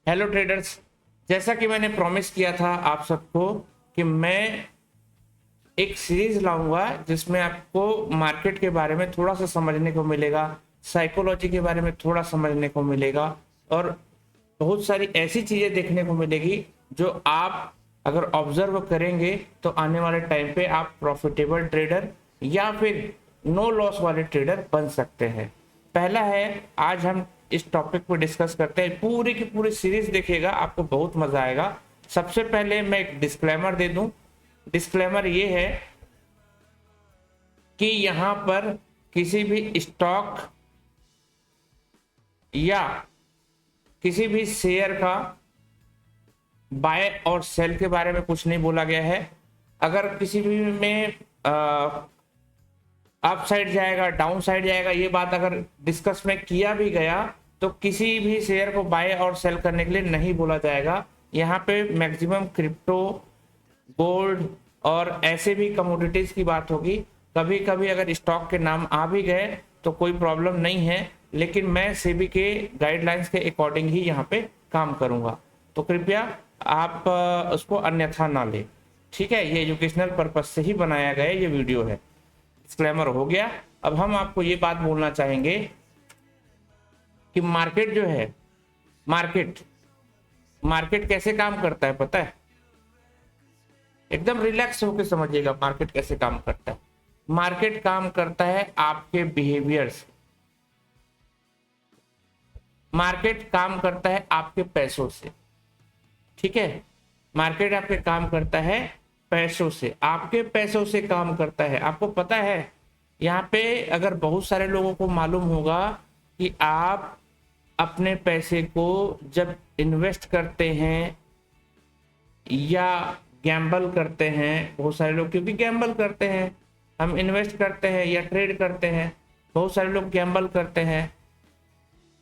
Hello traders, जैसा कि मैंने प्रॉमिस किया था आप सबको कि मैं एक सीरीज लाऊंगा जिसमें आपको मार्केट के बारे में थोड़ा सा समझने को मिलेगा, साइकोलॉजी के बारे में थोड़ा समझने को मिलेगा और बहुत सारी ऐसी चीजें देखने को मिलेगी जो आप अगर ऑब्जर्व करेंगे तो आने वाले टाइम पे आप प्रॉफिटेबल ट्रेडर या फिर नो लॉस वाले ट्रेडर बन सकते हैं। पहला है, आज हम इस टॉपिक पर डिस्कस करते हैं। पूरी की पूरी सीरीज देखिएगा, आपको बहुत मजा आएगा। सबसे पहले मैं एक डिस्क्लेमर दे दूं। डिस्क्लेमर ये है कि यहां पर किसी भी स्टॉक या किसी भी शेयर का बाय और सेल के बारे में कुछ नहीं बोला गया है। अगर किसी भी में अप साइड जाएगा, डाउन साइड जाएगा, ये बात अगर डिस्कस में किया भी गया तो किसी भी शेयर को बाय और सेल करने के लिए नहीं बोला जाएगा। यहाँ पे मैक्सिमम क्रिप्टो, गोल्ड और ऐसे भी कमोडिटीज की बात होगी। कभी कभी अगर स्टॉक के नाम आ भी गए तो कोई प्रॉब्लम नहीं है, लेकिन मैं सेबी के गाइडलाइंस के अकॉर्डिंग ही यहाँ पे काम करूँगा, तो कृपया आप उसको अन्यथा ना लें। ठीक है, ये एजुकेशनल पर्पज से ही बनाया गया ये वीडियो है। डिस्क्लेमर हो गया। अब हम आपको ये बात बोलना चाहेंगे कि मार्केट जो है, मार्केट कैसे काम करता है पता है? एकदम रिलैक्स होकर समझिएगा मार्केट कैसे काम करता है। मार्केट काम करता है आपके बिहेवियर से, मार्केट काम करता है आपके पैसों से। ठीक है, मार्केट आपके काम करता है पैसों से, आपके पैसों से काम करता है। आपको पता है, यहाँ पे अगर बहुत सारे लोगों को मालूम होगा कि आप अपने पैसे को जब इन्वेस्ट करते हैं या गैम्बल करते हैं, बहुत सारे लोग क्योंकि गैम्बल करते हैं, हम इन्वेस्ट करते हैं या ट्रेड करते हैं, बहुत सारे लोग गैम्बल करते हैं।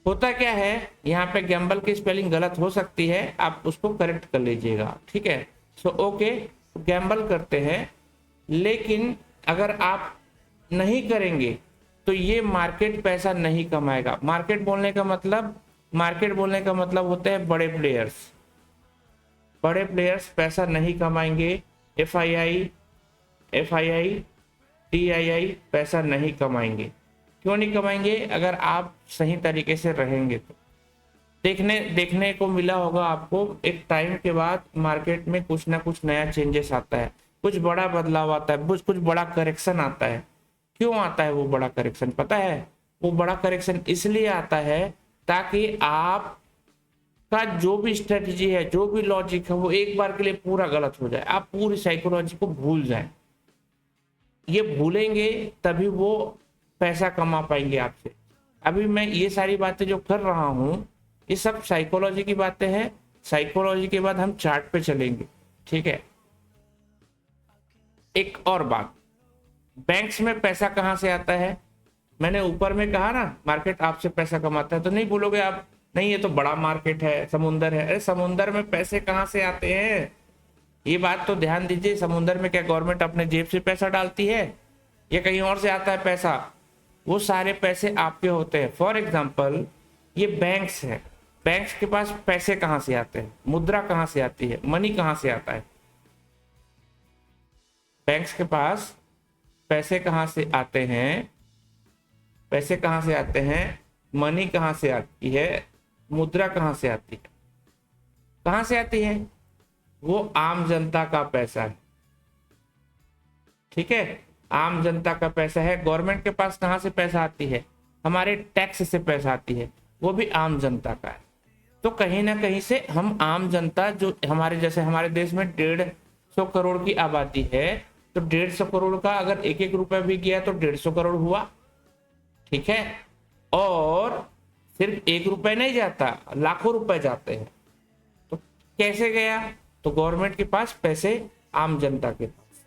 होता क्या है, यहाँ पे गैम्बल की स्पेलिंग गलत हो सकती है, आप उसको करेक्ट कर लीजिएगा। ठीक है, सो ओके, गैम्बल करते हैं, लेकिन अगर आप नहीं करेंगे तो ये मार्केट पैसा नहीं कमाएगा। मार्केट बोलने का मतलब होते हैं बड़े प्लेयर्स। बड़े प्लेयर्स पैसा नहीं कमाएंगे। एफआईआई, टीआईआई पैसा नहीं कमाएंगे। क्यों नहीं कमाएंगे? अगर आप सही तरीके से रहेंगे तो। देखने को मिला होगा आपको, एक टाइम के बाद मार्केट में कुछ ना कुछ नया चेंजेस आता है, कुछ बड़ा बदलाव आता है, कुछ बड़ा करेक्शन आता है। क्यों आता है वो बड़ा करेक्शन पता है? वो बड़ा करेक्शन इसलिए आता है ताकि आप का जो भी स्ट्रेटजी है, जो भी लॉजिक है, वो एक बार के लिए पूरा गलत हो जाए, आप पूरी साइकोलॉजी को भूल जाएं। ये भूलेंगे तभी वो पैसा कमा पाएंगे आपसे। अभी मैं ये सारी बातें जो कर रहा हूं, ये सब साइकोलॉजी की बातें हैं। साइकोलॉजी के बाद हम चार्ट पे चलेंगे। ठीक है, एक और बात, बैंक्स में पैसा कहां से आता है? मैंने ऊपर में कहा ना, मार्केट आपसे पैसा कमाता है, तो नहीं बोलोगे आप नहीं ये तो बड़ा मार्केट है, समुंदर है। अरे समुंदर में पैसे कहां से आते हैं, ये बात तो ध्यान दीजिए। समुंदर में क्या गवर्नमेंट अपने जेब से पैसा डालती है या कहीं और से आता है पैसा? वो सारे पैसे आपके होते हैं। फॉर एग्जाम्पल, ये बैंक्स है, बैंक्स के पास पैसे कहां से आते हैं? मुद्रा कहां से आती है? मनी कहां से आता है? बैंक्स के पास पैसे कहां से आते हैं? पैसे कहां से आते हैं? मनी कहां से आती है? मुद्रा कहां से आती है? कहां से आती है? वो आम जनता का पैसा है। ठीक है, आम जनता का पैसा है। गवर्नमेंट के पास कहां से पैसा आती है? हमारे टैक्स से पैसा आती है, वो भी आम जनता का है। तो कहीं ना कहीं से हम आम जनता, जो हमारे जैसे हमारे देश में 150 करोड़ की आबादी है, तो 150 करोड़ का अगर एक एक रुपया भी गया तो 150 करोड़ हुआ। ठीक है, और सिर्फ एक रुपए नहीं जाता, लाखों रुपए जाते हैं। तो कैसे गया? तो गवर्नमेंट के पास पैसे, आम जनता के पास।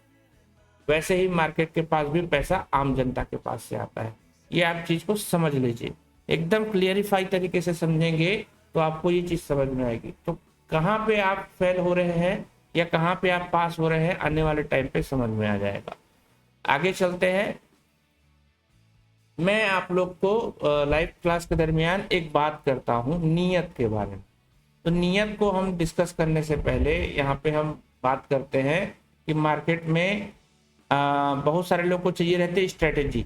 वैसे ही मार्केट के पास भी पैसा आम जनता के पास से आता है। ये आप चीज को समझ लीजिए, एकदम क्लियरिफाई तरीके से समझेंगे तो आपको ये चीज समझ में आएगी। तो कहाँ पे आप फेल हो रहे हैं या कहाँ पे आप पास हो रहे हैं, आने वाले टाइम पे समझ में आ जाएगा। आगे चलते हैं। मैं आप लोग को लाइव क्लास के दरमियान एक बात करता हूँ नियत के बारे में। तो नियत को हम डिस्कस करने से पहले यहाँ पे हम बात करते हैं कि मार्केट में बहुत सारे लोगों को चाहिए रहती है स्ट्रेटेजी।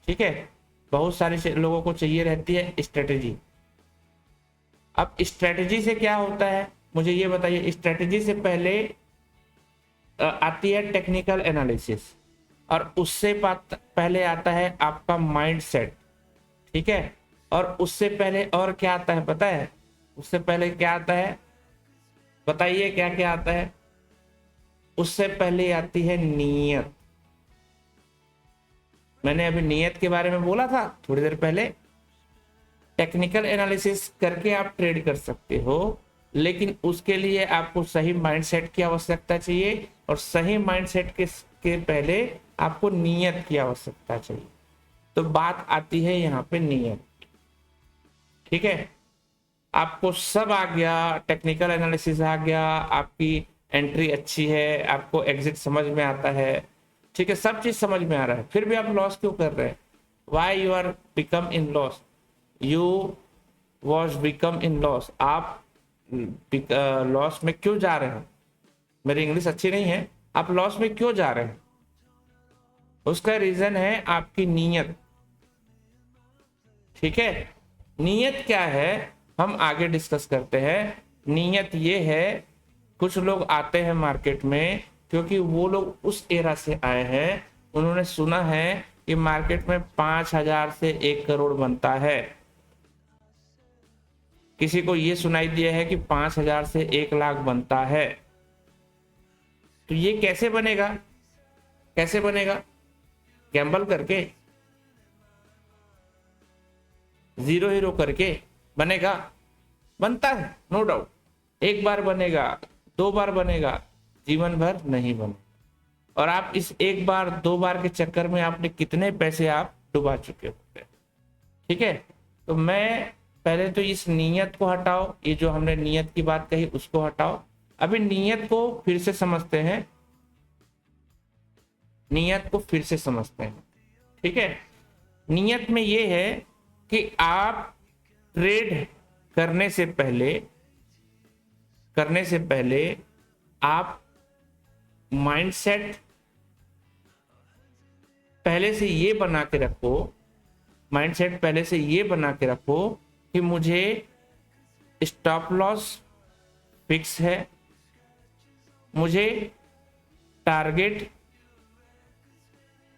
ठीक है, बहुत सारे लोगों को चाहिए रहती है स्ट्रेटेजी। अब स्ट्रेटेजी से क्या होता है मुझे ये बताइए। स्ट्रेटेजी से पहले आती है टेक्निकल एनालिसिस, और उससे पहले आता है आपका माइंड सेट। ठीक है, और उससे पहले और क्या आता है पता है? उससे पहले क्या आता है बताइए, क्या क्या आता है? उससे पहले आती है नीयत। मैंने अभी नीयत के बारे में बोला था थोड़ी देर पहले। टेक्निकल एनालिसिस करके आप ट्रेड कर सकते हो, लेकिन उसके लिए आपको सही माइंडसेट की आवश्यकता चाहिए, और सही माइंडसेट के पहले आपको नीयत की आवश्यकता चाहिए। तो बात आती है यहाँ पे नीयत। ठीक है, आपको सब आ गया, टेक्निकल एनालिसिस आ गया, आपकी एंट्री अच्छी है, आपको एग्जिट समझ में आता है। ठीक है, सब चीज समझ में आ रहा है, फिर भी आप लॉस क्यों कर रहे हैं? Why you are become in loss? You was become in loss. आप लॉस में क्यों जा रहे हैं? मेरी इंग्लिश अच्छी नहीं है, आप लॉस में क्यों जा रहे हैं? उसका रीजन है आपकी नीयत। ठीक है, नीयत क्या है हम आगे डिस्कस करते हैं। नीयत ये है, कुछ लोग आते हैं मार्केट में क्योंकि वो लोग उस एरा से आए हैं, उन्होंने सुना है कि मार्केट में 5,000 से 1 करोड़ बनता है। किसी को ये सुनाई दिया है कि 5,000 से 1 लाख बनता है। तो ये कैसे बनेगा? कैसे बनेगा? गैम्बल करके, जीरो हीरो करके बनेगा? बनता है, नो डाउट। एक बार बनेगा, 2 बार बनेगा, जीवन भर नहीं बनेगा। और आप इस एक बार 2 बार के चक्कर में आपने कितने पैसे आप डुबा चुके होते हैं। ठीक है, तो मैं पहले तो इस नीयत को हटाओ, ये जो हमने नीयत की बात कही उसको हटाओ। अभी नीयत को फिर से समझते हैं, नीयत को फिर से समझते हैं। ठीक है, नीयत में ये है कि आप ट्रेड करने से पहले आप माइंडसेट पहले से ये बना के रखो, माइंडसेट पहले से ये बना के रखो कि मुझे स्टॉप लॉस फिक्स है, मुझे टारगेट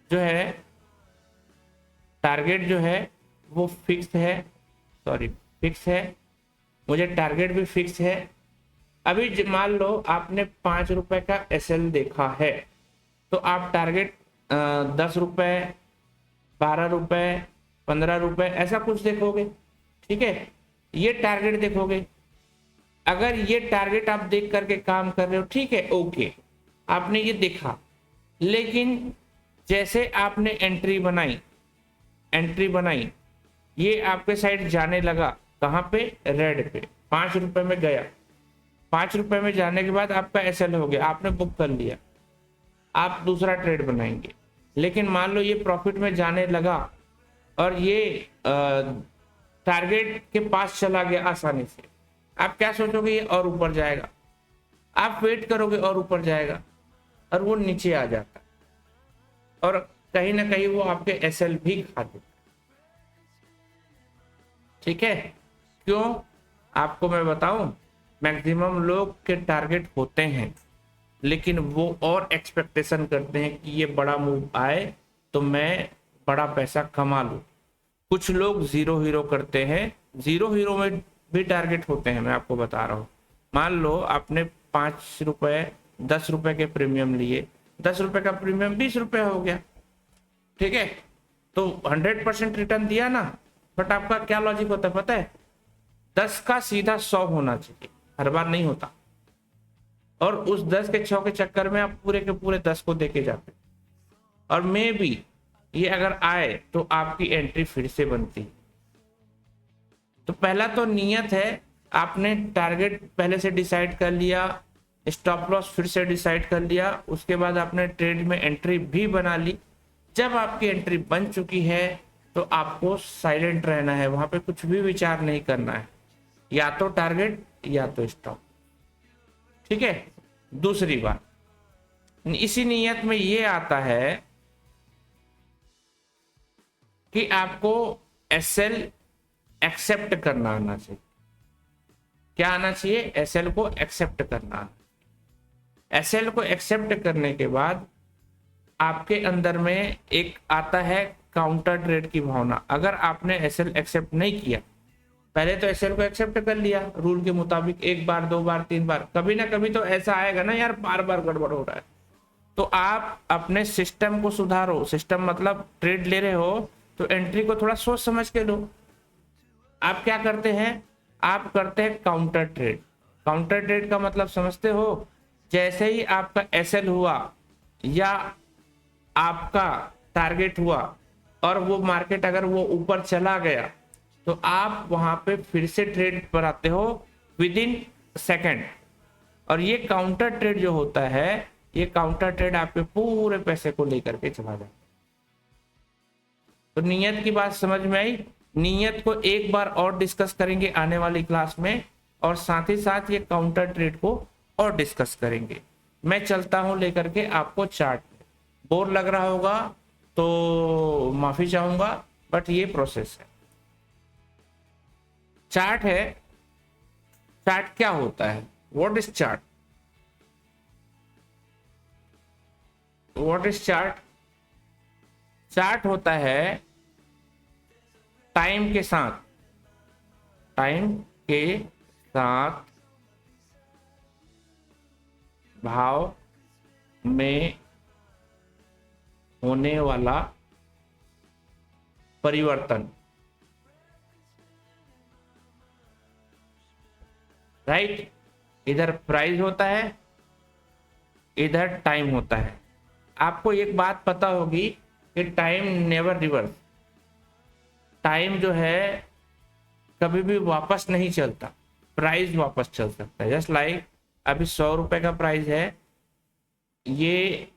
जो है वो फिक्स है, फिक्स है, मुझे टारगेट भी फिक्स है। अभी मान लो आपने 5 रुपए का एसएल देखा है, तो आप टारगेट 10 रुपए, 12 रुपए, 15 रुपए ऐसा कुछ देखोगे। ठीक है, ये टारगेट देखोगे। अगर ये टारगेट आप देख करके काम कर रहे हो, ठीक है, ओके, आपने ये देखा। लेकिन जैसे आपने एंट्री बनाई, ये आपके साइड जाने लगा, कहाँ पे? रेड पे। 5 रुपए में गया, 5 रुपए में जाने के बाद आपका एसएल हो गया, आपने बुक कर लिया, आप दूसरा ट्रेड बनाएंगे। लेकिन मान लो ये प्रॉफिट में जाने लगा और ये टारगेट के पास चला गया आसानी से, आप क्या सोचोगे? ये और ऊपर जाएगा। आप वेट करोगे और ऊपर जाएगा, और वो नीचे आ जाता, और कहीं ना कहीं वो आपके एसएल भी खा देता। ठीक है, क्यों? आपको मैं बताऊं, मैक्सिमम लोग के टारगेट होते हैं, लेकिन वो और एक्सपेक्टेशन करते हैं कि ये बड़ा मूव आए तो मैं बड़ा पैसा कमा लूं। कुछ लोग जीरो हीरो करते हैं, जीरो हीरो में भी टारगेट होते हैं। मैं आपको बता रहा हूँ, मान लो आपने 5 रुपए 10 रुपए के प्रीमियम लिए, 10 रुपए का प्रीमियम 20 रुपए हो गया। ठीक है, तो 100% रिटर्न दिया ना। बट आपका क्या लॉजिक होता है पता है? 10 का सीधा 100 होना चाहिए, हर बार नहीं होता। और उस 10 के 6 के चक्कर में आप पूरे के पूरे 10 को देके जाते, और मे बी ये अगर आए तो आपकी एंट्री फिर से बनती। तो पहला तो नियत है, आपने टारगेट पहले से डिसाइड कर लिया, स्टॉप लॉस फिर से डिसाइड कर लिया, उसके बाद आपने ट्रेड में एंट्री भी बना ली। जब आपकी एंट्री बन चुकी है तो आपको साइलेंट रहना है, वहां पे कुछ भी विचार नहीं करना है। या तो टारगेट या तो स्टॉप। ठीक है, दूसरी बात, इसी नियत में ये आता है कि आपको एसएल एक्सेप्ट करना आना चाहिए। क्या आना चाहिए? एसएल को एक्सेप्ट करना आना। एसएल को एक्सेप्ट करने के बाद आपके अंदर में एक आता है काउंटर ट्रेड की भावना। अगर आपने एसएल एक्सेप्ट नहीं किया, पहले तो एसएल को एक्सेप्ट कर लिया रूल के मुताबिक, एक बार, दो बार, तीन बार, कभी ना कभी तो ऐसा आएगा ना यार बार बार गड़बड़ हो रहा है, तो आप अपने सिस्टम को सुधारो। सिस्टम मतलब ट्रेड ले रहे हो तो एंट्री को थोड़ा सोच समझ के लो। आप क्या करते हैं? आप करते हैं काउंटर ट्रेड। काउंटर ट्रेड का मतलब समझते हो? जैसे ही आपका एसएल हुआ या आपका टारगेट हुआ और वो मार्केट अगर वो ऊपर चला गया तो आप वहां पे फिर से ट्रेड पर आते हो विद इन सेकेंड। और ये काउंटर ट्रेड जो होता है, ये काउंटर ट्रेड आपके पूरे पैसे को लेकर के चला जाता है। तो नियत की बात समझ में आई? नियत को एक बार और डिस्कस करेंगे आने वाली क्लास में, और साथ ही साथ ये काउंटर ट्रेड को और डिस्कस करेंगे। मैं चलता हूं लेकर के आपको चार्ट। बोर लग रहा होगा तो माफी चाहूंगा, बट ये प्रोसेस है। चार्ट है। चार्ट क्या होता है? What is chart? What is chart? Chart होता है टाइम के साथ, टाइम के साथ भाव में होने वाला परिवर्तन। राइट? इधर प्राइस होता है, इधर टाइम होता है। आपको एक बात पता होगी कि टाइम नेवर रिवर्स। टाइम जो है कभी भी वापस नहीं चलता, प्राइस वापस चल सकता है। जस्ट लाइक अभी 100 रुपए का प्राइस है, ये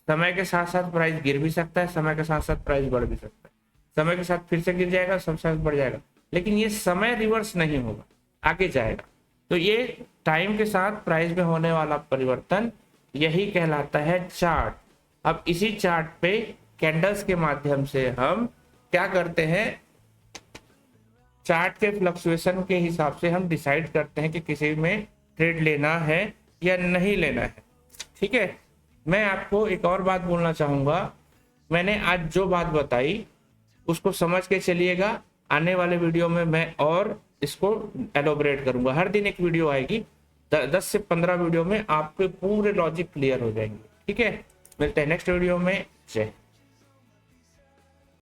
समय के साथ साथ प्राइस गिर भी सकता है, समय के साथ साथ प्राइस बढ़ भी सकता है, समय के साथ फिर से गिर जाएगा, सब साथ बढ़ जाएगा, लेकिन ये समय रिवर्स नहीं होगा, आगे जाएगा। तो ये टाइम के साथ प्राइस में होने वाला परिवर्तन, यही कहलाता है चार्ट। अब इसी चार्ट पे कैंडल्स के माध्यम से हम क्या करते हैं? चार्ट के फ्लक्चुएशन के हिसाब से हम डिसाइड करते हैं कि किसी में ट्रेड लेना है या नहीं लेना है। ठीक है, मैं आपको एक और बात बोलना चाहूंगा। मैंने आज जो बात बताई उसको समझ के चलिएगा। आने वाले वीडियो में मैं और इसको एलोबरेट करूंगा। हर दिन एक वीडियो आएगी, 10 से 15 वीडियो में आपके पूरे लॉजिक क्लियर हो जाएंगे। ठीक है, मिलते हैं नेक्स्ट वीडियो में। जय